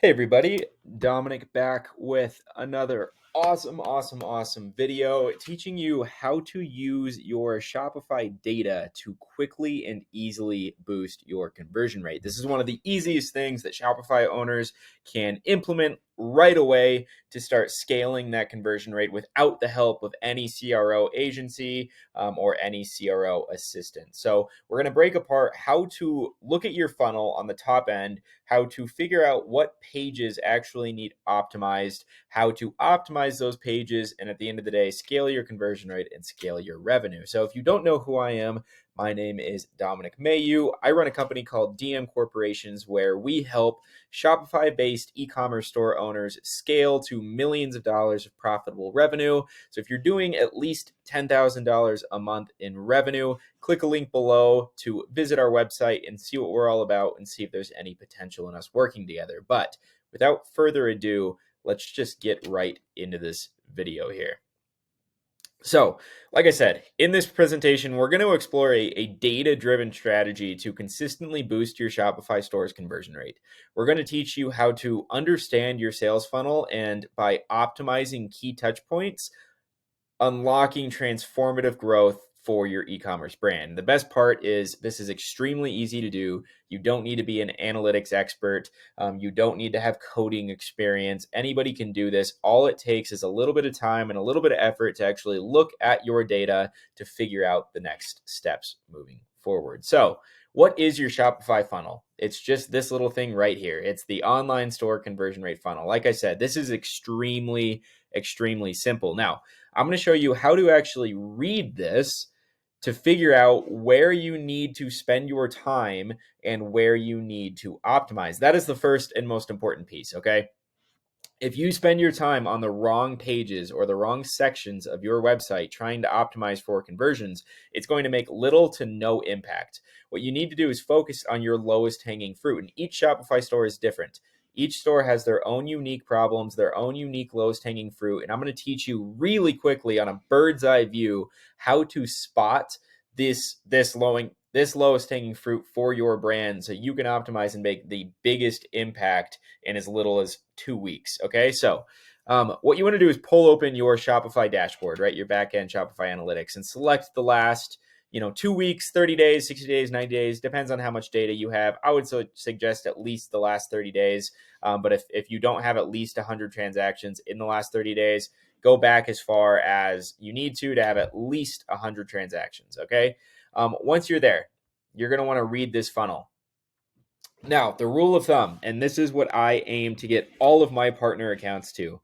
Hey everybody, Dominic back with another awesome video teaching you how to use your Shopify data to quickly and easily boost your conversion rate. This is one of the easiest things that Shopify owners can implement right away to start scaling that conversion rate without the help of any CRO agency or any CRO assistant. So we're going to break apart how to look at your funnel on the top end, how to figure out what pages actually need optimized, how to optimize those pages, and at the end of the day, scale your conversion rate and scale your revenue. So if you don't know who I am, my name is Dominic Mayu. I run a company called DM Corporations where we help Shopify-based e-commerce store owners scale to millions of dollars of profitable revenue. So if you're doing at least $10,000 a month in revenue, click a link below to visit our website and see what we're all about and see if there's any potential in us working together. But without further ado, let's just get right into this video here. So, like I said, in this presentation, we're going to explore a data-driven strategy to consistently boost your Shopify store's conversion rate. We're going to teach you how to understand your sales funnel and by optimizing key touch points, unlocking transformative growth for your e-commerce brand. The best part is this is extremely easy to do. You don't need to be an analytics expert. You don't need to have coding experience. Anybody can do this. All it takes is a little bit of time and a little bit of effort to actually look at your data to figure out the next steps moving forward. So, what is your Shopify funnel? It's just this little thing right here. It's the online store conversion rate funnel. Like I said, this is extremely simple. Now, I'm going to show you how to actually read this to figure out where you need to spend your time and where you need to optimize. That is the first and most important piece, okay? If you spend your time on the wrong pages or the wrong sections of your website trying to optimize for conversions, it's going to make little to no impact. What you need to do is focus on your lowest hanging fruit, and each Shopify store is different. Each store has their own unique problems, their own unique lowest hanging fruit, and I'm going to teach you really quickly on a bird's eye view how to spot this lowest hanging fruit for your brand so you can optimize and make the biggest impact in as little as 2 weeks. Okay, so what you want to do is pull open your Shopify dashboard, right? Your backend Shopify analytics, and select the last 2 weeks, 30 days, 60 days, 90 days, depends on how much data you have. I would suggest at least the last 30 days. But if you don't have at least 100 transactions in the last 30 days, go back as far as you need to have at least 100 transactions. Okay. Once you're there, you're going to want to read this funnel. Now, the rule of thumb, and this is what I aim to get all of my partner accounts to,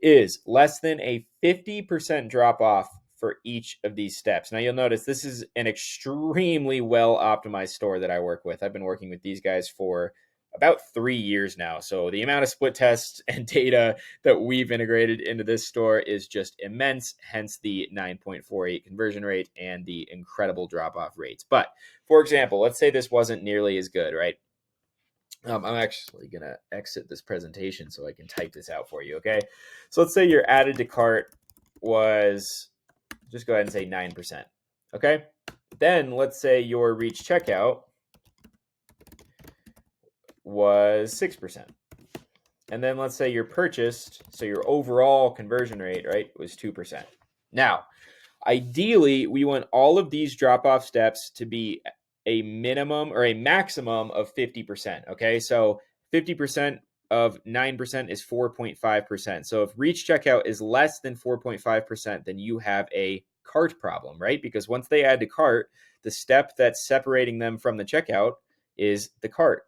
is less than a 50% drop off for each of these steps. Now, you'll notice this is an extremely well optimized store that I work with. I've been working with these guys for about 3 years now. So the amount of split tests and data that we've integrated into this store is just immense, hence the 9.48 conversion rate and the incredible drop-off rates. But for example, let's say this wasn't nearly as good, right? I'm actually going to exit this presentation so I can type this out for you, okay? So let's say your added to cart was, just go ahead and say 9%, okay? Then let's say your reach checkout was 6%. And then let's say your purchased, so your overall conversion rate, right, was 2%. Now, ideally, we want all of these drop-off steps to be a minimum or a maximum of 50%, okay? So 50% of 9% is 4.5%. So if reach checkout is less than 4.5%, then you have a cart problem, right? Because once they add to cart, the step that's separating them from the checkout is the cart.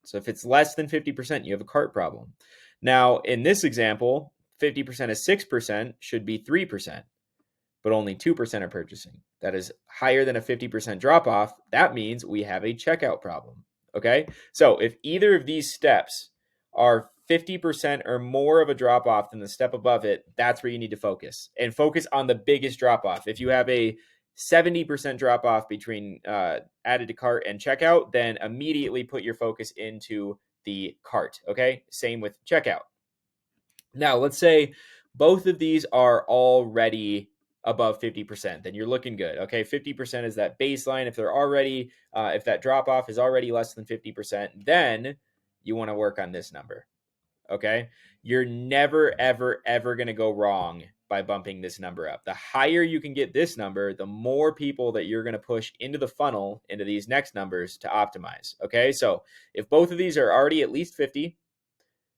So if it's less than 50%, you have a cart problem. Now, in this example, 50% of 6% should be 3%, but only 2% are purchasing. That is higher than a 50% drop off. That means we have a checkout problem. Okay. So if either of these steps are 50% or more of a drop off than the step above it, that's where you need to focus and focus on the biggest drop off. If you have a 70% drop off between added to cart and checkout, then immediately put your focus into the cart. Okay. Same with checkout. Now, let's say both of these are already above 50%, then you're looking good. Okay. 50% is that baseline. If they're already, if that drop off is already less than 50%, then you want to work on this number. Okay. You're never, ever, ever going to go wrong by bumping this number up. The higher you can get this number, the more people that you're going to push into the funnel, into these next numbers to optimize. Okay. So if both of these are already at least 50,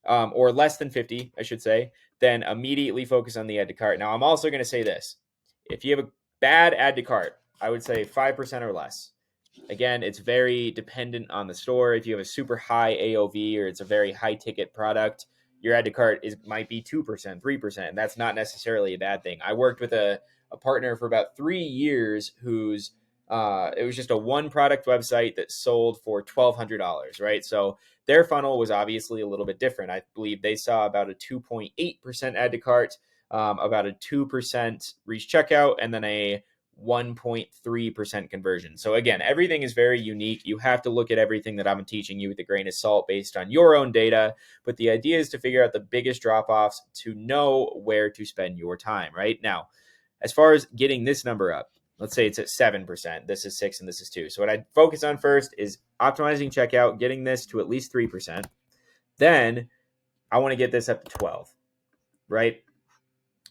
or less than 50, I should say, then immediately focus on the add to cart. Now, I'm also going to say this. If you have a bad add to cart, I would say 5% or less. Again, it's very dependent on the store. If you have a super high AOV or it's a very high ticket product, your add to cart might be 2%, 3%. And that's not necessarily a bad thing. I worked with a partner for about 3 years whose it was just a one product website that sold for $1,200, right? So their funnel was obviously a little bit different. I believe they saw about a 2.8% add to cart, about a 2% reach checkout, and then a 1.3% conversion. So again, everything is very unique. You have to look at everything that I'm teaching you with a grain of salt based on your own data. But the idea is to figure out the biggest drop-offs to know where to spend your time, right? Now, as far as getting this number up, let's say it's at 7%. This is 6 and this is 2. So what I focus on first is optimizing checkout, getting this to at least 3%. Then I want to get this up to 12, right?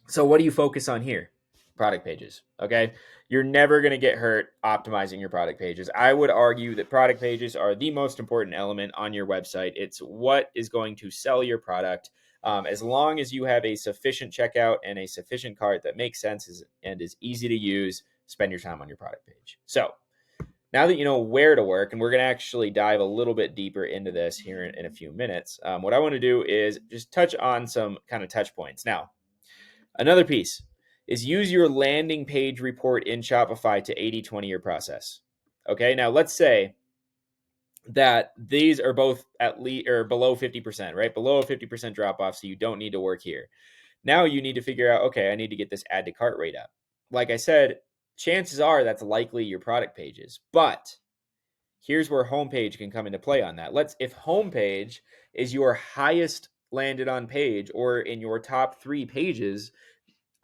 So what do you focus on here? Product pages, okay? You're never going to get hurt optimizing your product pages. I would argue that product pages are the most important element on your website. It's what is going to sell your product. As long as you have a sufficient checkout and a sufficient cart that makes sense and is easy to use, spend your time on your product page. So now that you know where to work, and we're going to actually dive a little bit deeper into this here in a few minutes, what I want to do is just touch on some kind of touch points. Now, another piece is use your landing page report in Shopify to 80/20 your process. Okay, now let's say that these are both at least or below 50%, right? Below a 50% drop off, so you don't need to work here. Now you need to figure out, okay, I need to get this add to cart rate up. Like I said, chances are that's likely your product pages, but here's where homepage can come into play on that. If homepage is your highest landed on page or in your top 3 pages,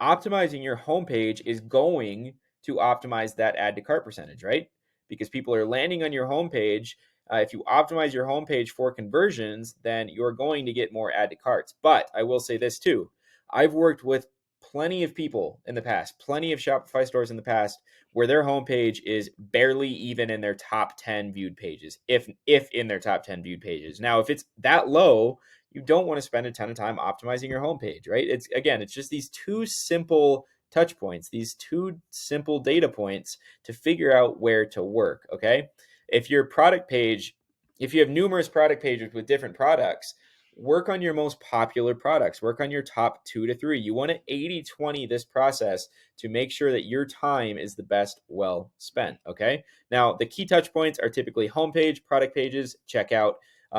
optimizing your homepage is going to optimize that add to cart percentage, right? Because people are landing on your homepage. If you optimize your homepage for conversions, then you're going to get more add to carts. But I will say this too. I've worked with plenty of people in the past, plenty of Shopify stores in the past, where their homepage is barely even in their top 10 viewed pages, if in their top 10 viewed pages. Now, if it's that low, you don't want to spend a ton of time optimizing your homepage, right? It's just these two simple touch points, these two simple data points to figure out where to work, okay? If your product page, if you have numerous product pages with different products, work on your most popular products, work on your top 2 to 3. You want to 80/20 this process to make sure that your time is the best well spent, okay? Now, the key touch points are typically homepage, product pages, checkout.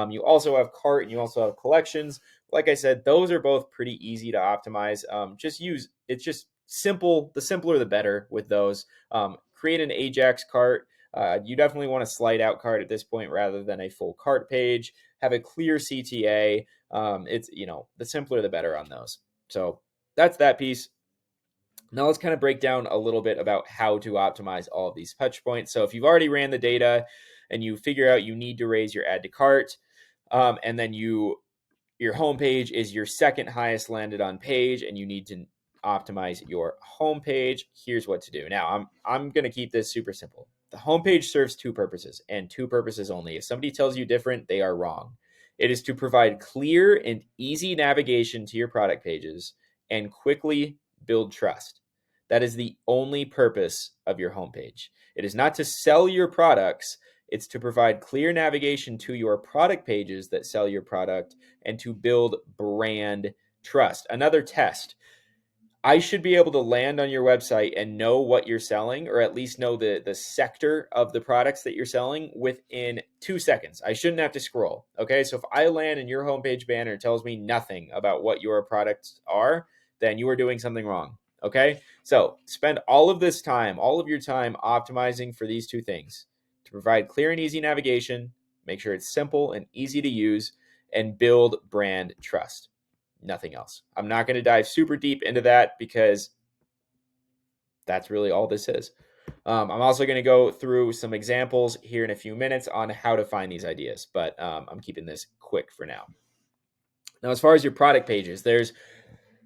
You also have cart and you also have collections. Like I said, those are both pretty easy to optimize. It's just simple. The simpler, the better with those. Create an Ajax cart. You definitely want a slide out cart at this point rather than a full cart page. Have a clear CTA. The simpler, the better on those. So that's that piece. Now let's kind of break down a little bit about how to optimize all of these touch points. So if you've already ran the data and you figure out you need to raise your add to cart, and then your homepage is your second highest landed on page, and you need to optimize your homepage. Here's what to do. Now, I'm going to keep this super simple. The homepage serves 2 purposes and 2 purposes only. If somebody tells you different, they are wrong. It is to provide clear and easy navigation to your product pages and quickly build trust. That is the only purpose of your homepage. It is not to sell your products. It's to provide clear navigation to your product pages that sell your product and to build brand trust. Another test. I should be able to land on your website and know what you're selling, or at least know the sector of the products that you're selling within 2 seconds. I shouldn't have to scroll. Okay. So if I land and your homepage banner tells me nothing about what your products are, then you are doing something wrong. Okay. So spend all of this time, all of your time optimizing for these 2 things: to provide clear and easy navigation, make sure it's simple and easy to use, and build brand trust. Nothing else. I'm not going to dive super deep into that because that's really all this is. I'm also going to go through some examples here in a few minutes on how to find these ideas, but I'm keeping this quick for now. Now, as far as your product pages, there's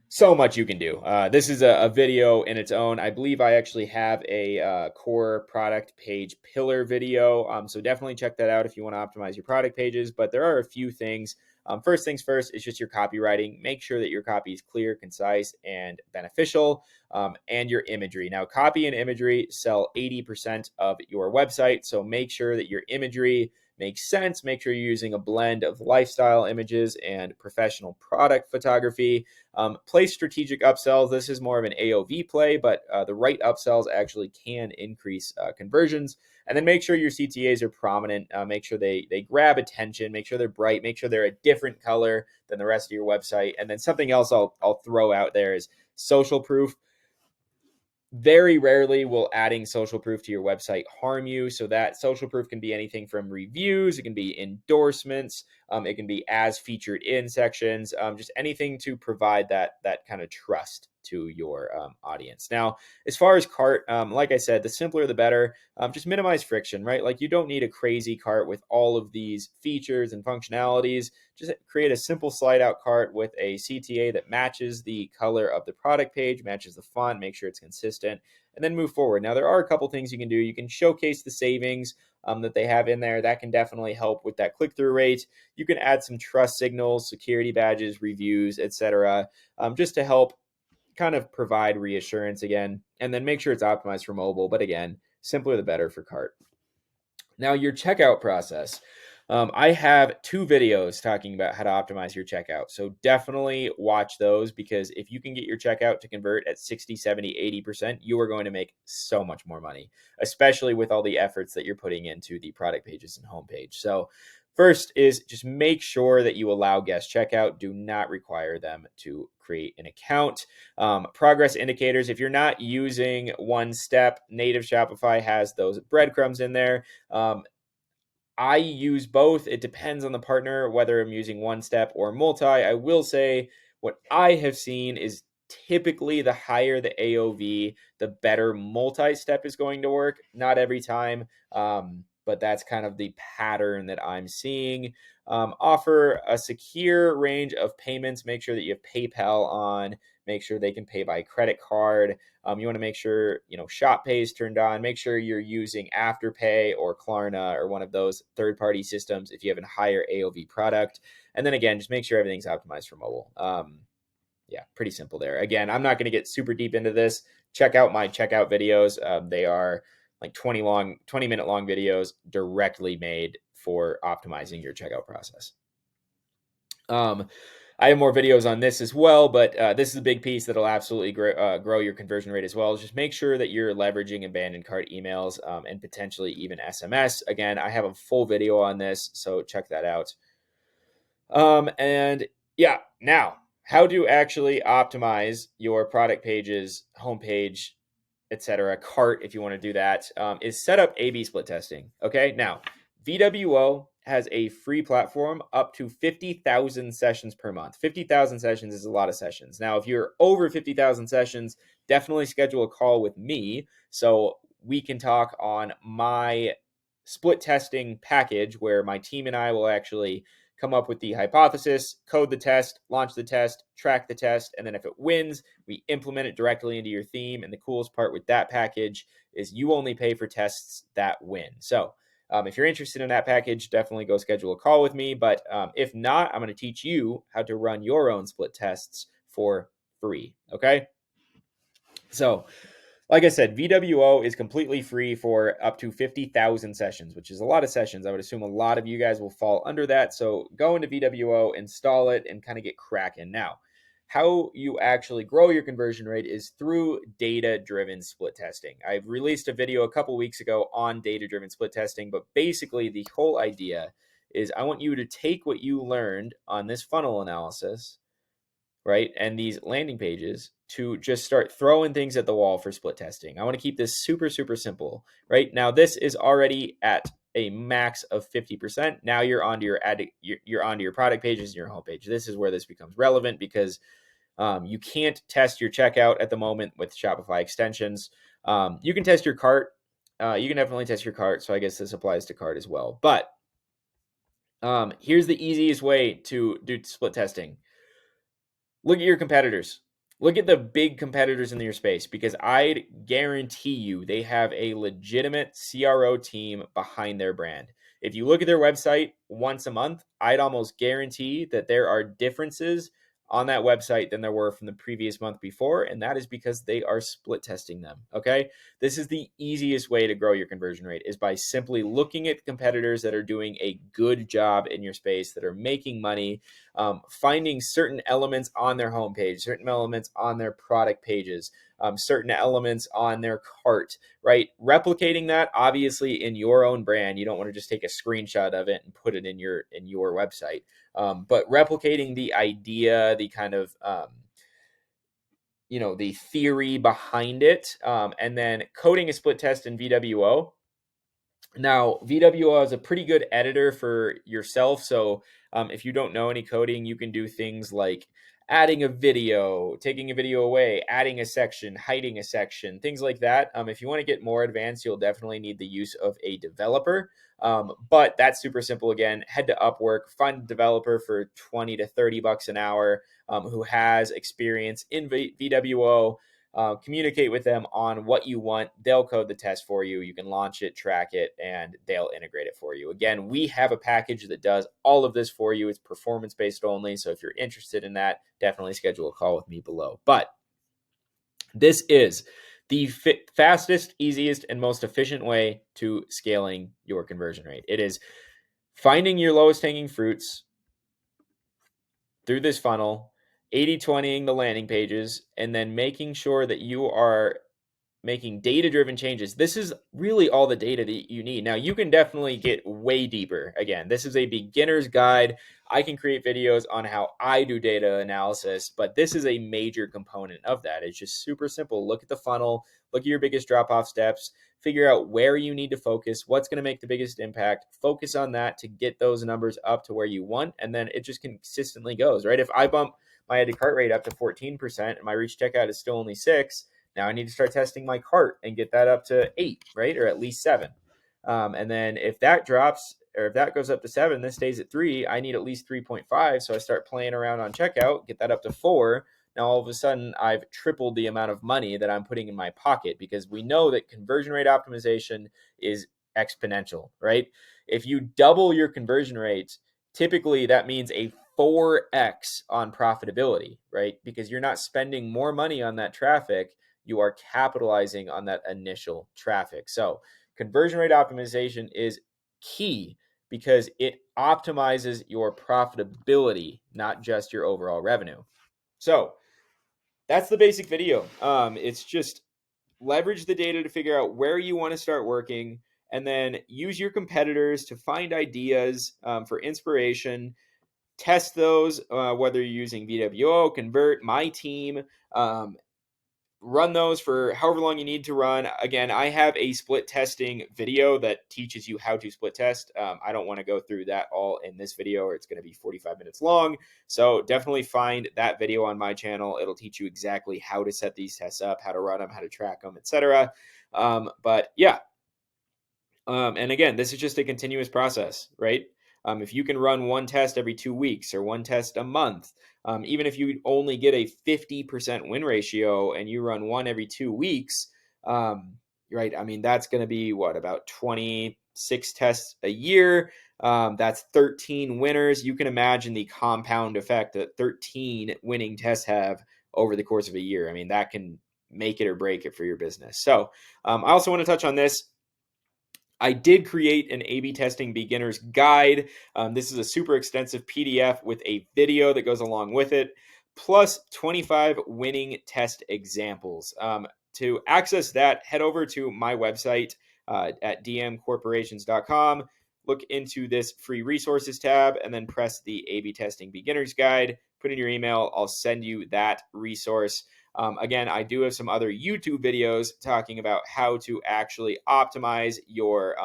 so much you can do. This is a video in its own. I believe I actually have a core product page pillar video. So definitely check that out if you want to optimize your product pages. But there are a few things. First things first is just your copywriting. Make sure that your copy is clear, concise, and beneficial, and your imagery. Now, copy and imagery sell 80% of your website. So make sure that your imagery makes sense. Make sure you're using a blend of lifestyle images and professional product photography. Place strategic upsells. This is more of an AOV play, but the right upsells actually can increase conversions. And then make sure your CTAs are prominent. Make sure they grab attention. Make sure they're bright. Make sure they're a different color than the rest of your website. And then something else I'll throw out there is social proof. Very rarely will adding social proof to your website harm you. So that social proof can be anything from reviews, it can be endorsements, it can be as featured in sections, just anything to provide that kind of trust to your audience. Now, as far as cart, like I said, the simpler the better. Just minimize friction, right? Like, you don't need a crazy cart with all of these features and functionalities. Just create a simple slide out cart with a CTA that matches the color of the product page, matches the font, make sure it's consistent, and then move forward. Now, there are a couple things you can do. You can showcase the savings that they have in there. That can definitely help with that click-through rate. You can add some trust signals, security badges, reviews, etc., just to help kind of provide reassurance again, and then make sure it's optimized for mobile. But again, simpler the better for cart. Now, your checkout process. I have 2 videos talking about how to optimize your checkout. So definitely watch those, because if you can get your checkout to convert at 60, 70, 80%, you are going to make so much more money, especially with all the efforts that you're putting into the product pages and homepage. So first is just make sure that you allow guest checkout. Do not require them to create an account. Progress indicators. If you're not using One Step, native Shopify has those breadcrumbs in there. I use both. It depends on the partner, whether I'm using One Step or multi. I will say what I have seen is typically the higher the AOV, the better multi-step is going to work. Not every time, but that's kind of the pattern that I'm seeing. Offer a secure range of payments. Make sure that you have PayPal on. Make sure they can pay by credit card. You want to make sure, Shop Pay is turned on. Make sure you're using Afterpay or Klarna or one of those third-party systems if you have a higher AOV product. And then again, just make sure everything's optimized for mobile. Yeah, pretty simple there. Again, I'm not going to get super deep into this. Check out my checkout videos. They are like 20-minute long videos directly made for optimizing your checkout process. I have more videos on this as well, but this is a big piece that'll absolutely grow your conversion rate as well. Just make sure that you're leveraging abandoned cart emails and potentially even SMS. Again, I have a full video on this, so check that out. And yeah, now how to actually optimize your product pages, homepage, etc., cart, if you want to do that, is set up A/B split testing. Okay, now VWO has a free platform up to 50,000 sessions per month. 50,000 sessions is a lot of sessions. Now, if you're over 50,000 sessions, definitely schedule a call with me so we can talk on my split testing package, where my team and I will actually come up with the hypothesis, code the test, launch the test, track the test, and then if it wins, we implement it directly into your theme. And the coolest part with that package is you only pay for tests that win. So if you're interested in that package, definitely go schedule a call with me. But if not, I'm going to teach you how to run your own split tests for free. Okay. So like I said, VWO is completely free for up to 50,000 sessions, which is a lot of sessions. I would assume a lot of you guys will fall under that. So go into VWO, install it, and kind of get cracking. Now, how you actually grow your conversion rate is through data-driven split testing. I've released a video a couple weeks ago on data-driven split testing, but basically the whole idea is I want you to take what you learned on this funnel analysis, right, and these landing pages, to just start throwing things at the wall for split testing. I want to keep this super, super simple, right? Now, this is already at a max of 50%. Now you're onto your product pages and your homepage. This is where this becomes relevant, because you can't test your checkout at the moment with Shopify extensions. You can test your cart. You can definitely test your cart. So I guess this applies to cart as well. But Here's the easiest way to do split testing. Look at your competitors. Look at the big competitors in your space, because I'd guarantee you they have a legitimate CRO team behind their brand. If you look at their website once a month, I'd almost guarantee that there are differences on that website than there were from the previous month before. And that is because they are split testing them. Okay. This is the easiest way to grow your conversion rate, is by simply looking at competitors that are doing a good job in your space, that are making money, finding certain elements on their homepage, certain elements on their product pages, certain elements on their cart, right? Replicating that obviously in your own brand. You don't want to just take a screenshot of it and put it in your website, but replicating the idea, the kind of the theory behind it, and then coding a split test in VWO. Now, VWO is a pretty good editor for yourself. So if you don't know any coding, you can do things like adding a video, taking a video away, adding a section, hiding a section, things like that. If you want to get more advanced, you'll definitely need the use of a developer. But that's super simple. Again, head to Upwork, find a developer for 20 to 30 bucks an hour, who has experience in VWO. Communicate with them on what you want. They'll code the test for you. You can launch it, track it, and they'll integrate it for you. Again, we have a package that does all of this for you. It's performance-based only. So if you're interested in that, definitely schedule a call with me below. But this is the fastest, easiest, and most efficient way to scaling your conversion rate. It is finding your lowest hanging fruits through this funnel, 80/20ing the landing pages, and then making sure that you are making data-driven changes. This is really all the data that you need. Now, you can definitely get way deeper. Again, this is a beginner's guide. I can create videos on how I do data analysis, but this is a major component of that. It's just super simple. Look at the funnel, look at your biggest drop-off steps, figure out where you need to focus, what's going to make the biggest impact, focus on that to get those numbers up to where you want, and then it just consistently goes, right? If I bump my add to cart rate up to 14% and my reach checkout is still only 6, now I need to start testing my cart and get that up to 8, right? Or at least 7. And then if that drops, or if that goes up to 7, this stays at 3, I need at least 3.5. So I start playing around on checkout, get that up to 4. Now all of a sudden I've tripled the amount of money that I'm putting in my pocket, because we know that conversion rate optimization is exponential, right? If you double your conversion rate, typically that means a 4x on profitability, right? Because you're not spending more money on that traffic, you are capitalizing on that initial traffic. So conversion rate optimization is key, because it optimizes your profitability, not just your overall revenue. So that's the basic video. It's just leverage the data to figure out where you want to start working, and then use your competitors to find ideas for inspiration. Test those, whether you're using VWO, Convert, My Team. Run those for however long you need to run. Again, I have a split testing video that teaches you how to split test. I don't want to go through that all in this video, or it's going to be 45 minutes long. So definitely find that video on my channel. It'll teach you exactly how to set these tests up, how to run them, how to track them, etc. But yeah, and again, this is just a continuous process, right? If you can run one test every 2 weeks or one test a month, even if you only get a 50% win ratio and you run one every 2 weeks, right? I mean, that's going to be what, about 26 tests a year. That's 13 winners. You can imagine the compound effect that 13 winning tests have over the course of a year. I mean, that can make it or break it for your business. So I also want to touch on this. I did create an A/B testing beginner's guide. This is a super extensive PDF with a video that goes along with it, plus 25 winning test examples. To access that, head over to my website at dmcorporations.com. Look into this free resources tab, and then press the A/B testing beginner's guide. Put in your email. I'll send you that resource. Again, I do have some other YouTube videos talking about how to actually optimize your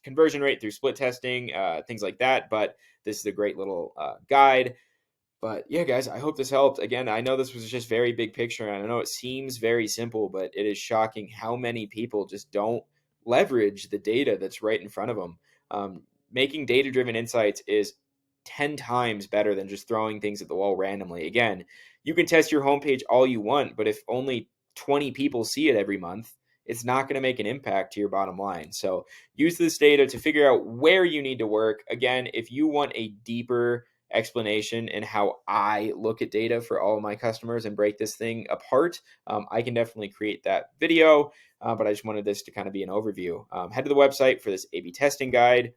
conversion rate through split testing, things like that. But this is a great little guide. But yeah, guys, I hope this helped. Again, I know this was just very big picture, and I know it seems very simple, but it is shocking how many people just don't leverage the data that's right in front of them. making data-driven insights is 10 times better than just throwing things at the wall randomly. Again, you can test your homepage all you want, but if only 20 people see it every month, it's not going to make an impact to your bottom line. So use this data to figure out where you need to work. Again, if you want a deeper explanation in how I look at data for all of my customers and break this thing apart, I can definitely create that video. But I just wanted this to kind of be an overview. Head to the website for this A/B testing guide.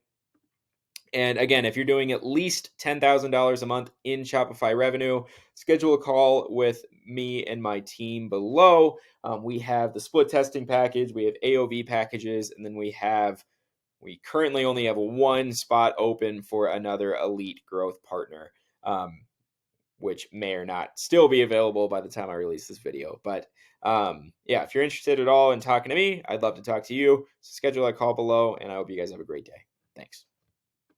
And again, if you're doing at least $10,000 a month in Shopify revenue, schedule a call with me and my team below. We have the split testing package, we have AOV packages, and then we currently only have one spot open for another elite growth partner, which may or not still be available by the time I release this video. But yeah, if you're interested at all in talking to me, I'd love to talk to you. So schedule a call below, and I hope you guys have a great day. Thanks.